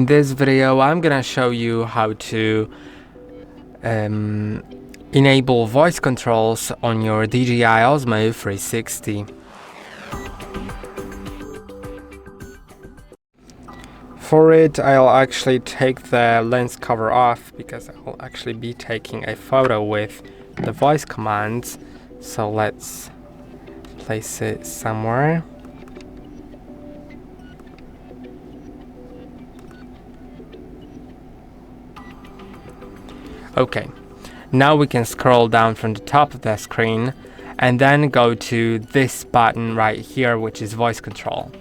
In this video, I'm gonna show you how to enable voice controls on your DJI Osmo 360. For it, I'll actually take the lens cover off because I'll actually be taking a photo with the voice commands. So let's place it somewhere. Okay, now we can scroll down from the top of the screen and then go to this button right here, which is voice control.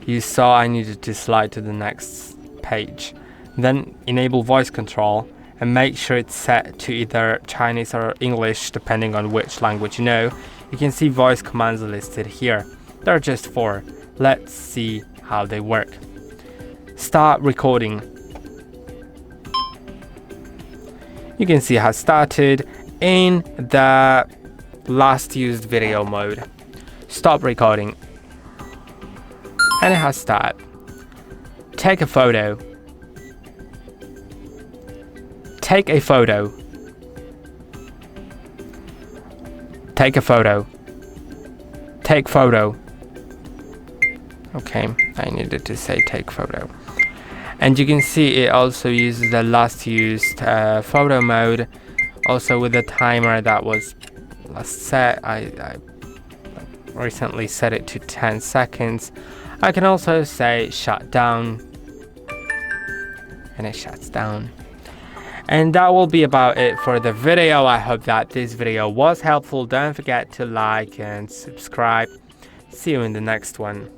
You saw I needed to slide to the next page. Then enable voice control and make sure it's set to either Chinese or English depending on which language you know. You can see voice commands listed here. There are just 4. Let's see how they work. Start recording. You can see it has started in the last used video mode. Stop recording. And it has started. Take a photo. Take a photo. Take a photo. Take photo. Okay, I needed to say take photo. And you can see it also uses the last used photo mode, also with the timer that was last set. I recently set it to 10 seconds. I can also say shut down, and it shuts down. And that will be about it for the video. I hope that this video was helpful. Don't forget to like and subscribe. See you in the next one.